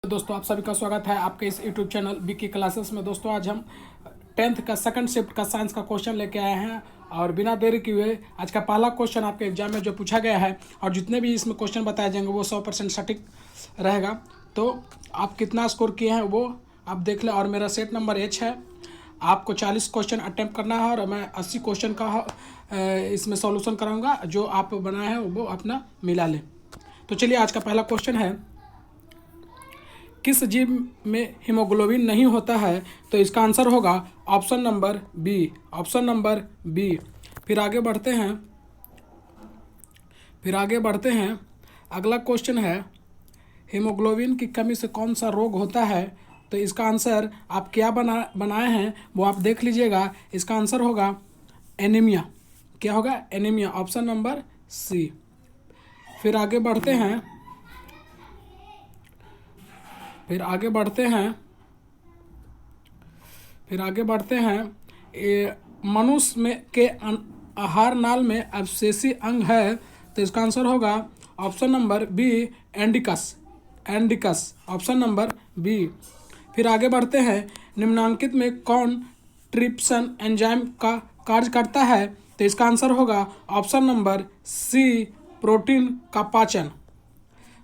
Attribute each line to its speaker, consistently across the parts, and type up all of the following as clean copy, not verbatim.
Speaker 1: दोस्तों आप सभी का स्वागत है आपके इस यूट्यूब चैनल बीके क्लासेस में। दोस्तों आज हम 10th का सेकंड शिफ्ट का साइंस का क्वेश्चन लेके आए हैं और बिना देरी किए हुए आज का पहला क्वेश्चन आपके एग्जाम में जो पूछा गया है और जितने भी इसमें क्वेश्चन बताए जाएंगे वो 100% सटीक रहेगा। तो आप कितना स्कोर किए हैं वो आप देख लें। और मेरा सेट नंबर H है। आपको 40 क्वेश्चन अटैम्प्ट करना है और मैं 80 क्वेश्चन का इसमें सॉल्यूशन कराऊंगा। जो आप बनाए हैं वो अपना मिला लें। तो चलिए आज का पहला क्वेश्चन है, किस जीव में हीमोग्लोबिन नहीं होता है? तो इसका आंसर होगा option number B, option number B. फिर आगे बढ़ते हैं। अगला क्वेश्चन है, हीमोग्लोबिन की कमी से कौन सा रोग होता है? तो इसका आंसर आप क्या बनाए हैं वो आप देख लीजिएगा। इसका आंसर होगा एनीमिया। क्या होगा? Anaemia, option number C. फिर आगे बढ़ते हैं। मनुष्य में के आहार नाल में अवशेषी अंग है। तो इसका आंसर होगा ऑप्शन नंबर बी, एंडिकस, ऑप्शन नंबर बी। फिर आगे बढ़ते हैं, निम्नलिखित में कौन ट्रिप्सन एंजाइम का कार्य करता है? तो इसका आंसर होगा ऑप्शन नंबर सी, प्रोटीन का पाचन।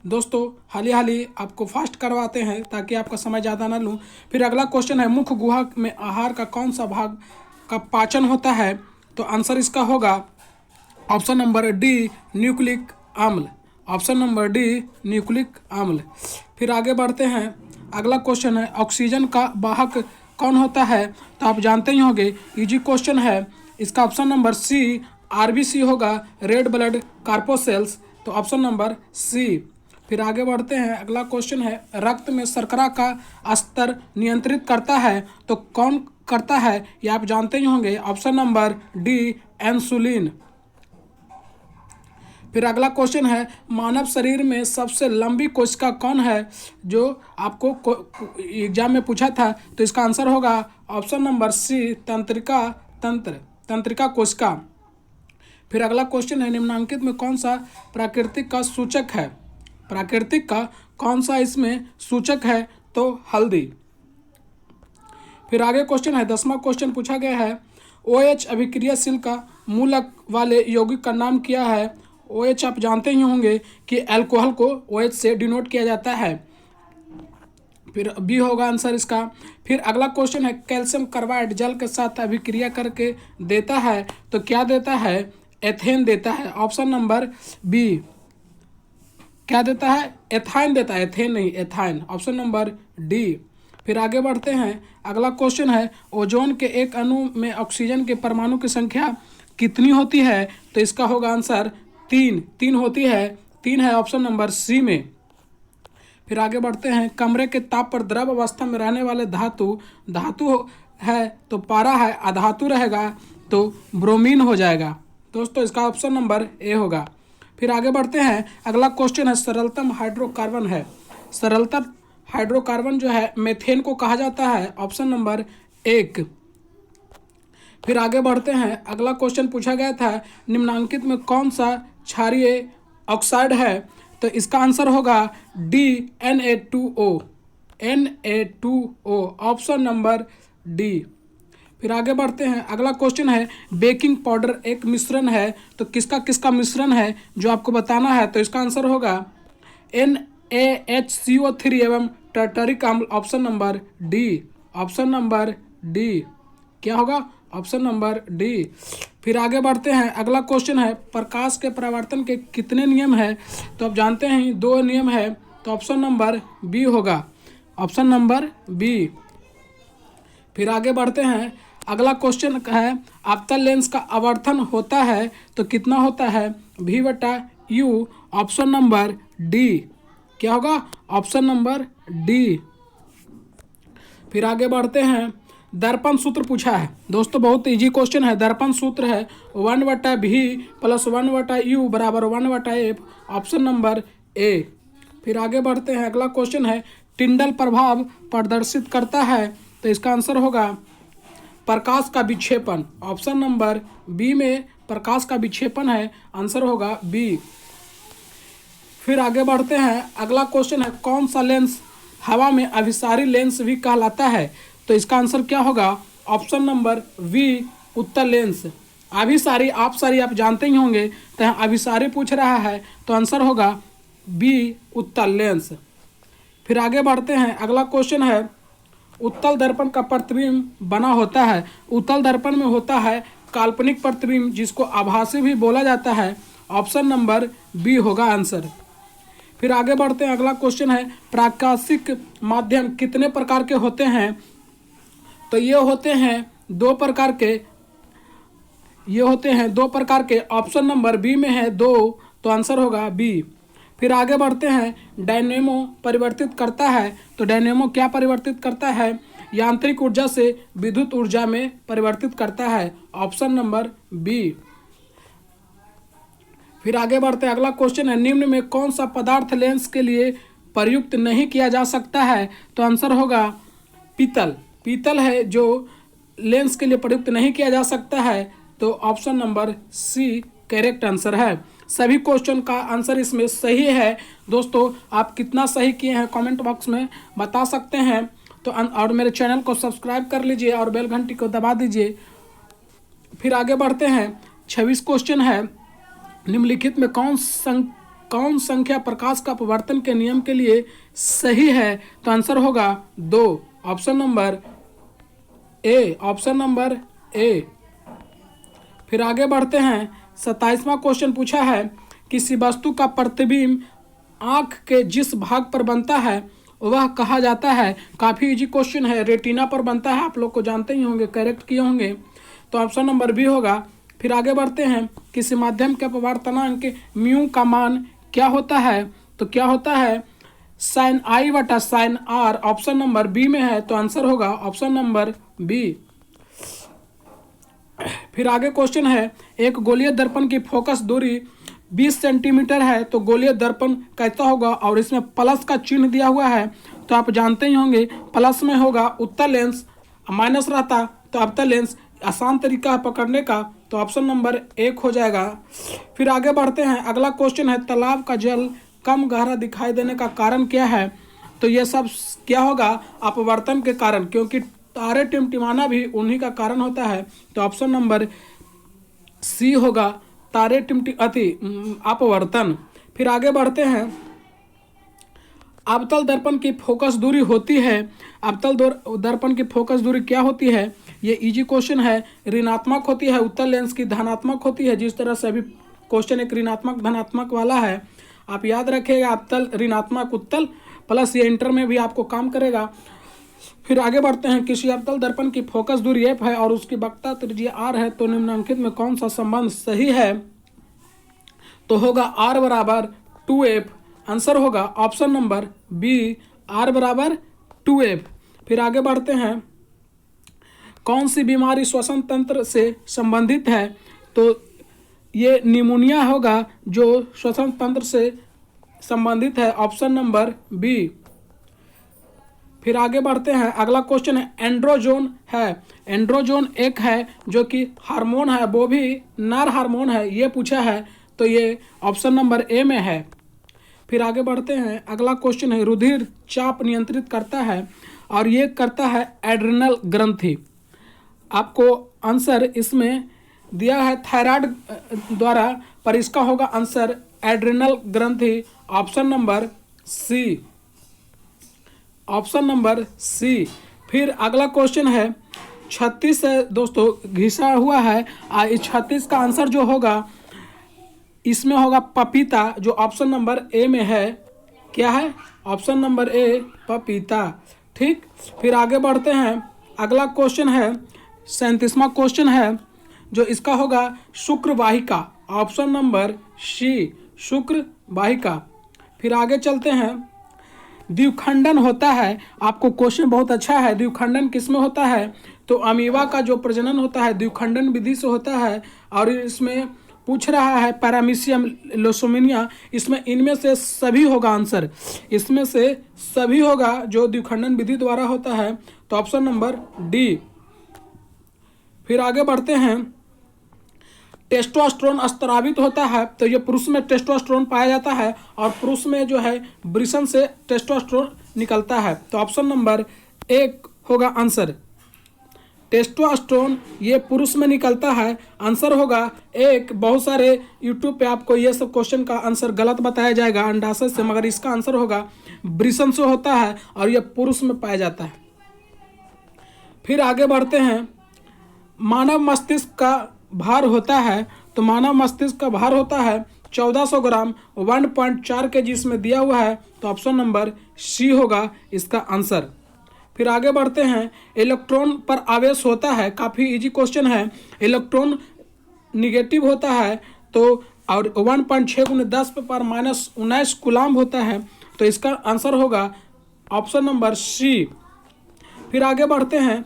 Speaker 1: दोस्तों हाली आपको फास्ट करवाते हैं ताकि आपका समय ज़्यादा ना लूँ। फिर अगला क्वेश्चन है, मुख्य गुहा में आहार का कौन सा भाग का पाचन होता है? तो आंसर इसका होगा ऑप्शन नंबर डी, न्यूक्लिक अम्ल, ऑप्शन नंबर डी, न्यूक्लिक अम्ल। फिर आगे बढ़ते हैं। अगला क्वेश्चन है, ऑक्सीजन का वाहक कौन होता है? तो आप जानते ही होंगे, इजी क्वेश्चन है। इसका ऑप्शन नंबर सी, आरबीसी होगा, रेड ब्लड कार्पोसेल्स। तो ऑप्शन नंबर सी। फिर आगे बढ़ते हैं। अगला क्वेश्चन है, रक्त में शर्करा का स्तर नियंत्रित करता है तो कौन करता है? ये आप जानते ही होंगे, ऑप्शन नंबर डी, इंसुलिन। फिर अगला क्वेश्चन है, मानव शरीर में सबसे लंबी कोशिका कौन है? जो आपको एग्जाम में पूछा था। तो इसका आंसर होगा ऑप्शन नंबर सी, तंत्रिका कोशिका। फिर अगला क्वेश्चन है, निम्नलिखित में कौन सा प्राकृतिक का सूचक है? प्राकृतिक का कौन सा इसमें सूचक है? तो हल्दी। फिर आगे क्वेश्चन है, 10वां क्वेश्चन पूछा गया है, OH अभिक्रियाशील का मूलक वाले यौगिक का नाम क्या है? OH आप जानते ही होंगे कि अल्कोहल को OH से डिनोट किया जाता है। फिर बी होगा आंसर इसका। फिर अगला क्वेश्चन है, कैल्शियम कार्बाइड जल के साथ अभिक्रिया करके देता है तो क्या देता है? एथेन देता है, ऑप्शन नंबर बी। क्या देता है? एथाइन देता है, एथेन नहीं, एथाइन, ऑप्शन नंबर डी। फिर आगे बढ़ते हैं। अगला क्वेश्चन है, ओजोन के एक अणु में ऑक्सीजन के परमाणु की संख्या कितनी होती है? तो इसका होगा आंसर 3 होती है, 3 है ऑप्शन नंबर सी में। फिर आगे बढ़ते हैं, कमरे के ताप पर द्रव अवस्था में रहने वाले धातु है तो पारा है, अधातु रहेगा तो ब्रोमीन हो जाएगा। दोस्तों इसका ऑप्शन नंबर ए होगा। फिर आगे बढ़ते हैं। अगला क्वेश्चन है, सरलतम हाइड्रोकार्बन है। सरलतम हाइड्रोकार्बन जो है मेथेन को कहा जाता है, ऑप्शन नंबर 1। फिर आगे बढ़ते हैं। अगला क्वेश्चन पूछा गया था, निम्नलिखित में कौन सा क्षारीय ऑक्साइड है? तो इसका आंसर होगा D, Na2O, option number D. फिर आगे बढ़ते हैं। अगला क्वेश्चन है, बेकिंग पाउडर एक मिश्रण है तो किसका मिश्रण है जो आपको बताना है? तो इसका आंसर होगा NaHCO3 एवं टर्टरिक अम्ल, option number D, option number D. क्या होगा? Option number D. फिर आगे बढ़ते हैं। अगला क्वेश्चन है, प्रकाश के परावर्तन के कितने नियम है? तो आप जानते हैं 2 नियम है, तो ऑप्शन नंबर बी होगा, ऑप्शन नंबर बी। फिर आगे बढ़ते हैं। अगला क्वेश्चन है, अवतल लेंस का आवर्धन होता है तो कितना होता है? V/U, option number D. क्या होगा? Option number D. फिर आगे बढ़ते हैं। दर्पण सूत्र पूछा है दोस्तों, बहुत इजी क्वेश्चन है। दर्पण सूत्र है 1/V + 1/U = 1/F, option number A. फिर आगे बढ़ते हैं। अगला क्वेश्चन है, टिंडल प्रभाव प्रदर्शित करता है तो इसका आंसर होगा प्रकाश का विक्षेपण, ऑप्शन नंबर बी में प्रकाश का विक्षेपण है, आंसर होगा बी। फिर आगे बढ़ते हैं। अगला क्वेश्चन है, कौन सा लेंस हवा में अभिसारी लेंस भी कहलाता है। तो इसका आंसर क्या होगा? ऑप्शन नंबर वी, उत्तल लेंस। अभिसारी आपसारी आप जानते ही होंगे, तो यहाँ अभिसारी पूछ रहा है तो आंसर होगा बी, उत्तल लेंस। फिर आगे बढ़ते हैं, अगला क्वेश्चन है, उत्तल दर्पण का प्रतिबिंब बना होता है। उत्तल दर्पण में होता है काल्पनिक प्रतिबिंब, जिसको आभासी भी बोला जाता है। ऑप्शन नंबर बी होगा आंसर। फिर आगे बढ़ते हैं, अगला क्वेश्चन है, प्रकाशिक माध्यम कितने प्रकार के होते हैं? तो ये होते हैं दो प्रकार के, ऑप्शन नंबर बी में है 2, तो आंसर होगा बी। फिर आगे बढ़ते हैं, डायनेमो परिवर्तित करता है। तो डायनेमो क्या परिवर्तित करता है? यांत्रिक ऊर्जा से विद्युत ऊर्जा में परिवर्तित करता है। Option number B. फिर आगे बढ़ते हैं, अगला क्वेश्चन है, निम्न में कौन सा पदार्थ लेंस के लिए प्रयुक्त नहीं किया जा सकता है? तो आंसर होगा पीतल। पीतल है जो लेंस के लिए प्रयुक्त नहीं किया जा सकता है। तो option number C correct answer है। सभी क्वेश्चन का आंसर इसमें सही है। दोस्तों आप कितना सही किए हैं कमेंट बॉक्स में बता सकते हैं। तो और मेरे चैनल को सब्सक्राइब कर लीजिए और बेल घंटी को दबा दीजिए। फिर आगे बढ़ते हैं, 26 क्वेश्चन है, निम्नलिखित में कौन संख्या प्रकाश का अपवर्तन के नियम के लिए सही है? तो आंसर होगा 2, ऑप्शन नंबर ए। फिर आगे बढ़ते हैं, 27वां क्वेश्चन पूछा है, किसी वस्तु का प्रतिबिंब आँख के जिस भाग पर बनता है वह कहा जाता है। काफ़ी इजी क्वेश्चन है, रेटिना पर बनता है, आप लोग को जानते ही होंगे, करेक्ट किए होंगे। तो ऑप्शन नंबर बी होगा। फिर आगे बढ़ते हैं, किसी माध्यम के अपवर्तनांक म्यू का मान क्या होता है? तो क्या होता है? साइन आई बटा sine R. Option number B में है, तो आंसर होगा ऑप्शन नंबर बी। फिर आगे क्वेश्चन है, एक गोलीय दर्पण की फोकस दूरी 20 सेंटीमीटर है। तो गोलीय दर्पण कैसा होगा? और इसमें प्लस का चिन्ह दिया हुआ है, तो आप जानते ही होंगे प्लस में होगा उत्तल लेंस, माइनस रहता तो अवतल लेंस। आसान तरीका है पकड़ने का, तो ऑप्शन नंबर 1 हो जाएगा। फिर आगे बढ़ते हैं, अगला क्वेश्चन है, तालाब का जल कम गहरा दिखाई देने का कारण क्या है? तो ये सब क्या होगा? अपवर्तन के कारण, क्योंकि तारे टिमटिमाना भी उन्हीं का कारण होता है। तो ऑप्शन नंबर सी होगा, तारे अपवर्तन। फिर आगे बढ़ते हैं, अवतल दर्पण की फोकस दूरी होती है। अवतल दर्पण की फोकस दूरी क्या होती है? ये इजी क्वेश्चन है, ऋणात्मक होती है। उत्तल लेंस की धनात्मक होती है। जिस तरह से अभी क्वेश्चन एक ऋणात्मक धनात्मक वाला है, आप याद रखिएगा, अवतल ऋणात्मक उत्तल प्लस, ये इंटर में भी आपको काम करेगा। फिर आगे बढ़ते हैं, किसी अवतल दर्पण की फोकस दूरी एफ है और उसकी वक्रता त्रिज्या आर है, तो निम्नलिखित में कौन सा संबंध सही है? तो होगा आर बराबर 2f। आंसर होगा ऑप्शन नंबर बी, आर बराबर 2f। फिर आगे बढ़ते हैं, कौन सी बीमारी श्वसन तंत्र से संबंधित है? तो ये निमोनिया होगा जो श्वसन तंत्र से संबंधित है। Option number B. फिर आगे बढ़ते हैं, अगला क्वेश्चन है, एंड्रोजोन है। एंड्रोजोन एक है जो कि हार्मोन है, वो भी नर हार्मोन है, ये पूछा है, तो ये ऑप्शन नंबर ए में है। फिर आगे बढ़ते हैं, अगला क्वेश्चन है, रुधिर चाप नियंत्रित करता है और ये करता है एड्रिनल ग्रंथि। आपको आंसर इसमें दिया है थायराइड द्वारा, पर इसका होगा आंसर एड्रिनल ग्रंथि। Option number C, option number C. फिर अगला क्वेश्चन है, 36 है दोस्तों, घिसा हुआ है। इस 36 का आंसर जो होगा इसमें होगा पपीता, जो ऑप्शन नंबर ए में है। क्या है? ऑप्शन नंबर ए, पपीता। ठीक। फिर आगे बढ़ते हैं, अगला क्वेश्चन है, 37वां क्वेश्चन है, जो इसका होगा शुक्र वाहिका। ऑप्शन नंबर सी, शुक्र वाहिका। फिर आगे चलते हैं, द्विखंडन होता है। आपको क्वेश्चन बहुत अच्छा है, द्विखंडन किसमें होता है? तो अमीबा का जो प्रजनन होता है द्विखंडन विधि से होता है। और इसमें पूछ रहा है पैरामीशियम, लोसोमिनिया, इसमें इनमें से सभी होगा आंसर, इसमें से सभी होगा जो द्विखंडन विधि द्वारा होता है। तो ऑप्शन नंबर डी। फिर आगे बढ़ते हैं, टेस्टोस्टेरोन स्रावित होता है तो ये पुरुष में टेस्टोस्टेरोन पाया जाता है और पुरुष में जो है वृषण से टेस्टोस्टेरोन निकलता है। तो ऑप्शन नंबर 1 होगा आंसर। टेस्टोस्टेरोन ये पुरुष में निकलता है, आंसर होगा 1। बहुत सारे यूट्यूब पे आपको ये सब क्वेश्चन का आंसर गलत बताया जाएगा अंडाशय से, मगर इसका आंसर होगा वृषण से होता है और यह पुरुष में पाया जाता है। फिर आगे बढ़ते हैं। मानव मस्तिष्क का भार होता है, तो मानव मस्तिष्क का भार होता है 1400 ग्राम, 1.4 kg इसमें दिया हुआ है, तो ऑप्शन नंबर सी होगा इसका आंसर। फिर आगे बढ़ते हैं। इलेक्ट्रॉन पर आवेश होता है, काफ़ी इजी क्वेश्चन है। इलेक्ट्रॉन निगेटिव होता है तो और 1.6 × 10⁻⁻19 कूलाम्ब होता है, तो इसका आंसर होगा ऑप्शन नंबर सी। फिर आगे बढ़ते हैं।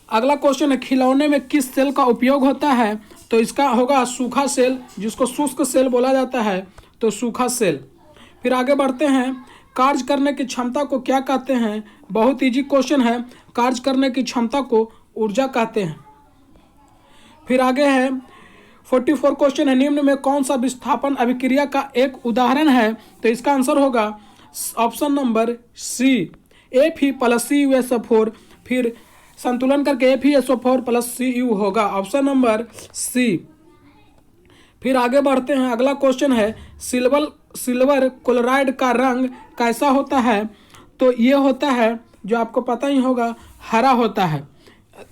Speaker 1: अगला क्वेश्चन है, खिलौने में किस सेल का उपयोग होता है, तो इसका होगा सूखा सेल, जिसको शुष्क सेल बोला जाता है, तो सूखा सेल। फिर आगे बढ़ते हैं। कार्य करने की क्षमता को क्या कहते हैं, बहुत इजी क्वेश्चन है। कार्य करने की क्षमता को ऊर्जा कहते हैं। फिर आगे है 44 क्वेश्चन है, निम्न में कौन सा विस्थापन अभिक्रिया का एक उदाहरण है, तो इसका आंसर होगा ऑप्शन नंबर सी, Fe+CuSO4। फिर संतुलन करके FeSO4+Cu होगा, ऑप्शन नंबर सी। फिर आगे बढ़ते हैं। अगला क्वेश्चन है, सिल्वर क्लोराइड का रंग कैसा होता है, तो ये होता है जो आपको पता ही होगा, हरा होता है,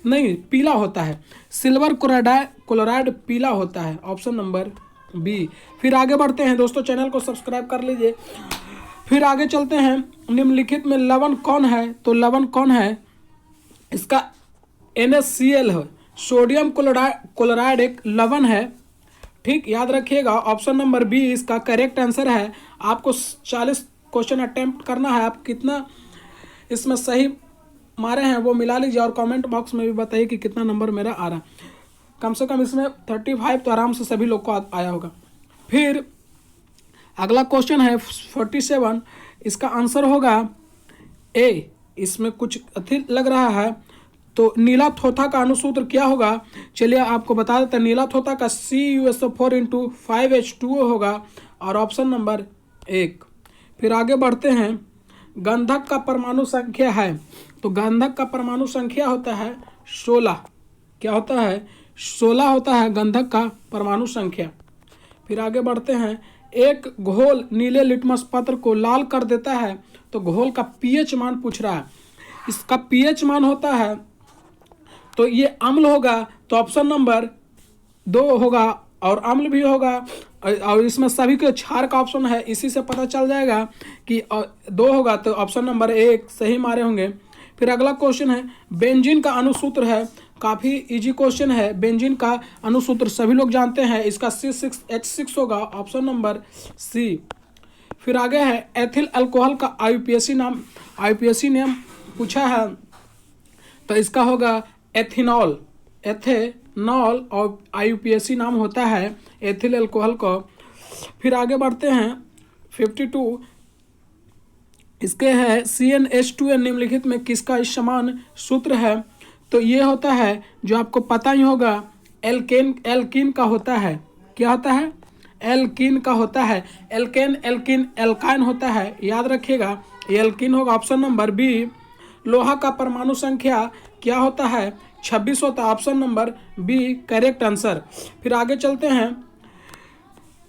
Speaker 1: नहीं पीला होता है। सिल्वर क्लोराइड पीला होता है, ऑप्शन नंबर बी। फिर आगे बढ़ते हैं दोस्तों, चैनल को सब्सक्राइब कर लीजिए। फिर आगे चलते हैं। निम्नलिखित में लवण कौन है, तो लवण कौन है, इसका NaCl है। सोडियम क्लोराइड एक लवण है, ठीक, याद रखिएगा। ऑप्शन नंबर बी इसका करेक्ट आंसर है। आपको 40 क्वेश्चन अटेम्प्ट करना है, आप कितना इसमें सही मारे हैं वो मिला लीजिए और कमेंट बॉक्स में भी बताइए कि कितना नंबर मेरा आ रहा है। कम से कम इसमें 35 तो आराम से सभी लोग को आया होगा। फिर अगला क्वेश्चन है 47, इसका आंसर होगा ए। इसमें कुछ अधिक लग रहा है, तो नीला थोथा का अनुसूत्र क्या होगा, चलिए आपको बता देते हैं। नीला थोथा का CuSO4 × 5H2O होगा और ऑप्शन नंबर 1। फिर आगे बढ़ते हैं। गंधक का परमाणु संख्या है, तो गंधक का परमाणु संख्या होता है 16। क्या होता है, 16 होता है गंधक का परमाणु संख्या। फिर आगे बढ़ते हैं। एक घोल नीले लिटमस पत्र को लाल कर देता है, तो घोल का pH मान पूछ रहा है। इसका pH मान होता है, तो ये अम्ल होगा, तो ऑप्शन नंबर 2 होगा और अम्ल भी होगा। और इसमें सभी के क्षार का ऑप्शन है, इसी से पता चल जाएगा कि 2 होगा, तो ऑप्शन नंबर 1 सही मारे होंगे। फिर अगला क्वेश्चन है, बेंजीन का अनुसूत्र है, काफ़ी इजी क्वेश्चन है। बेंजीन का अनुसूत्र सभी लोग जानते हैं, इसका C6H6 होगा, ऑप्शन नंबर सी। फिर आगे है, एथिल अल्कोहल का IUPAC नाम पूछा है, तो इसका होगा एथेनॉल और IUPAC नाम होता है एथिल अल्कोहल को। फिर आगे बढ़ते हैं। 52 इसके है, CnH2n निम्नलिखित में किसका इस समान सूत्र है, तो ये होता है जो आपको पता ही होगा, एल्कीन का होता है। क्या होता है, एल्कीन का होता है। एल्काइन होता है, याद रखिएगा, ये एल्कीन होगा, ऑप्शन नंबर बी। लोहा का परमाणु संख्या क्या होता है, 26 होता है, option number B correct answer. फिर आगे चलते हैं।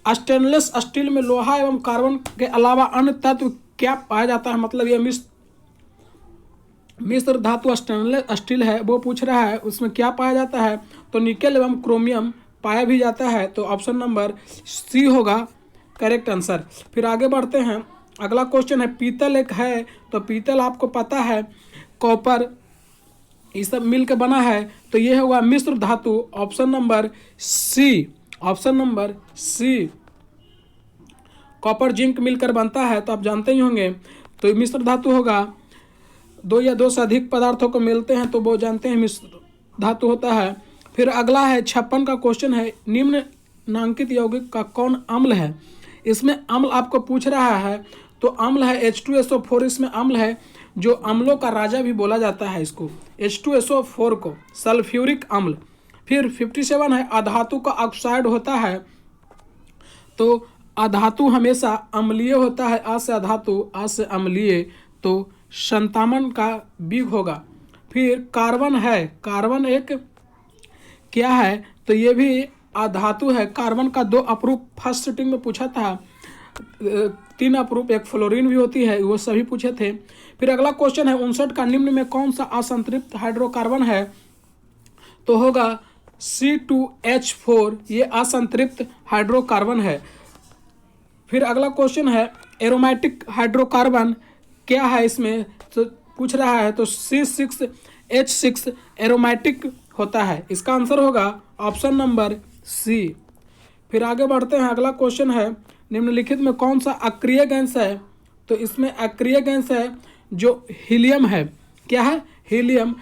Speaker 1: स्टेनलेस स्टील में लोहा एवं कार्बन के अलावा अन्य तत्व क्या पाया जाता है, मतलब ये मिश्र धातु स्टेनलेस स्टील है, वो पूछ रहा है उसमें क्या पाया जाता है, तो निकेल एवं क्रोमियम पाया भी जाता है, तो ऑप्शन नंबर सी होगा करेक्ट आंसर। फिर आगे बढ़ते हैं। अगला क्वेश्चन है, पीतल एक है, तो पीतल आपको पता है कॉपर ये सब मिल के बना है, तो ये होगा मिश्र धातु, option number C. Option number C, copper zinc मिलकर बनता है, तो आप जानते ही होंगे, तो मिश्र धातु होगा। 2 या 2 से अधिक पदार्थों को मिलते हैं तो वो जानते हैं मिश्र धातु होता है। फिर अगला है 56 का क्वेश्चन है, निम्नलिखित यौगिक का कौन अम्ल है। इसमें अम्ल आपको पूछ रहा है, तो अम्ल है H2SO4, इसमें अम्ल है जो अम्लों का राजा भी बोला जाता है इसको, H2SO4 को, सल्फ्यूरिक अम्ल। फिर 57 है अधातु का ऑक्साइड होता है, तो अधातु हमेशा अम्लीय होता है, आ से अधातु आ से अम्लीय, तो 57 का बी होगा। फिर कार्बन है, कार्बन एक क्या है, तो ये भी अधातु है। कार्बन का 2 अप्रूप फर्स्ट सिटिंग में पूछा था, 3 अप्रूप, एक फ्लोरीन भी होती है, वो सभी पूछे थे। फिर अगला क्वेश्चन है 59 का निम्न में कौन सा असंतृप्त हाइड्रोकार्बन है, तो होगा C2H4, ये असंतृप्त हाइड्रोकार्बन है। फिर अगला क्वेश्चन है एरोमेटिक हाइड्रोकार्बन क्या है इसमें, तो पूछ रहा है, तो C6H6 एरोमेटिक होता है, इसका आंसर होगा ऑप्शन नंबर सी। फिर आगे बढ़ते हैं, अगला क्वेश्चन है निम्नलिखित में कौन सा अक्रिय गैस है, तो इसमें अक्रिय गैस है जो हीलियम है। क्या है? हीलियम।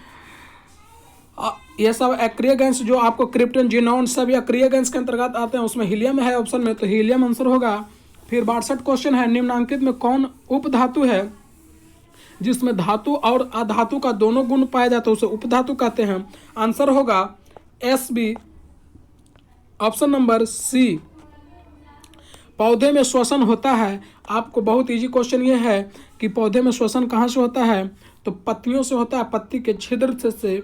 Speaker 1: ये सब अक्रिय गैस जो आपको क्रिप्टन, जिनॉन सभी अक्रिय गैस के अंतर्गत आते हैं, उसमें हीलियम है ऑप्शन में, तो हीलियम आंसर होगा। फिर 62 क्वेश्चन है निम्नांकित में कौन उपधातु है जिसमें धातु और अधातु का दोनों गुण पाए जाते हैं, उसे उपधातु कहते हैं। आंसर होगा Sb, ऑप्शन नंबर सी। पौधे में श्वसन होता है, आपको बहुत इजी क्वेश्चन ये है कि पौधे में श्वसन कहाँ से होता है, तो पत्तियों से होता है, पत्ती के छिद्र से,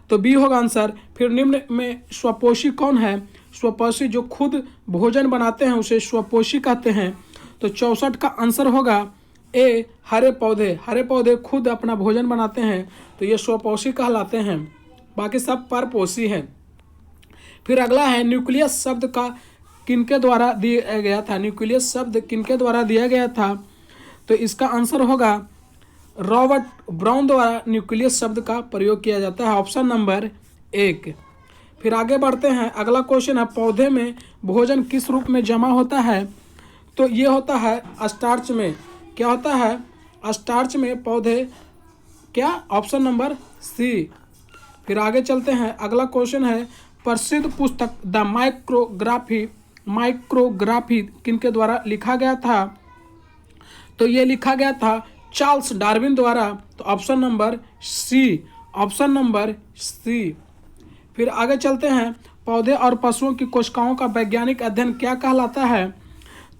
Speaker 1: तो बी होगा आंसर। फिर निम्न में स्वपोषी कौन है, स्वपोषी जो खुद भोजन बनाते हैं उसे स्वपोषी कहते हैं, तो 64 का आंसर होगा ए, हरे पौधे। हरे पौधे खुद अपना भोजन बनाते हैं, तो ये स्वपोषी कहलाते हैं, बाकी सब परपोषी हैं। फिर अगला है न्यूक्लियस शब्द का किनके द्वारा दिया गया था, न्यूक्लियस शब्द किनके द्वारा दिया गया था, तो इसका आंसर होगा रॉबर्ट ब्राउन द्वारा न्यूक्लियस शब्द का प्रयोग किया जाता है, ऑप्शन नंबर 1। फिर आगे बढ़ते हैं, अगला क्वेश्चन है पौधे में भोजन किस रूप में जमा होता है, तो ये होता है स्टार्च में। क्या होता है? स्टार्च में पौधे, क्या? Option number C. फिर आगे चलते हैं, अगला क्वेश्चन है प्रसिद्ध पुस्तक द माइक्रोग्राफी किनके द्वारा लिखा गया था, तो ये लिखा गया था चार्ल्स डार्विन द्वारा, तो option number C, option number C. फिर आगे चलते हैं, पौधे और पशुओं की कोशिकाओं का वैज्ञानिक अध्ययन क्या कहलाता है,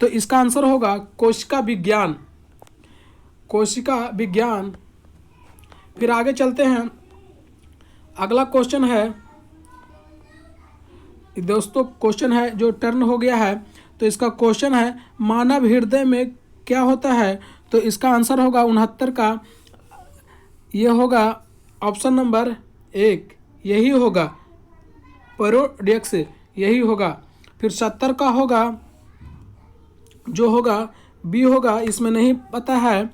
Speaker 1: तो इसका आंसर होगा कोशिका विज्ञान, कोशिका विज्ञान। फिर आगे चलते हैं, अगला क्वेश्चन है दोस्तों, क्वेश्चन है जो टर्न हो गया है, तो इसका क्वेश्चन है मानव हृदय में क्या होता है, तो इसका आंसर होगा 69 का, ये होगा ऑप्शन नंबर 1, यही होगा पेरोडेक्स, यही होगा। फिर 70 का होगा जो होगा बी होगा, इसमें नहीं पता है।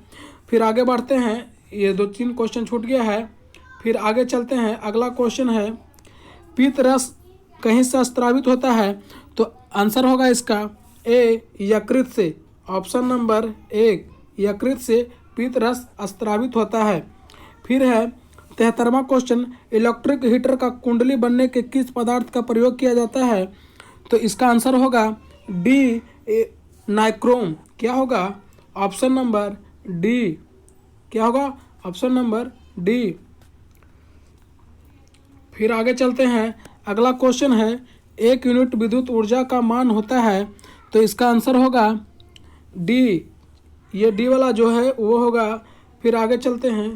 Speaker 1: फिर आगे बढ़ते हैं, ये 2-3 क्वेश्चन छूट गया है। फिर आगे चलते हैं, अगला क्वेश्चन है पीत रस कहीं से स्त्रावित होता है, तो आंसर होगा इसका ए, यकृत से, ऑप्शन नंबर 1, यकृत से पीत रस स्त्रावित होता है। फिर है 73वां क्वेश्चन इलेक्ट्रिक हीटर का कुंडली बनने के किस पदार्थ का प्रयोग किया जाता है, तो इसका आंसर होगा डी, नाइक्रोम। क्या होगा? ऑप्शन नंबर डी, क्या होगा? Option number D. फिर आगे चलते हैं, अगला क्वेश्चन है 1 यूनिट विद्युत ऊर्जा का मान होता है, तो इसका आंसर होगा डी, ये डी वाला जो है वो होगा। फिर आगे चलते हैं,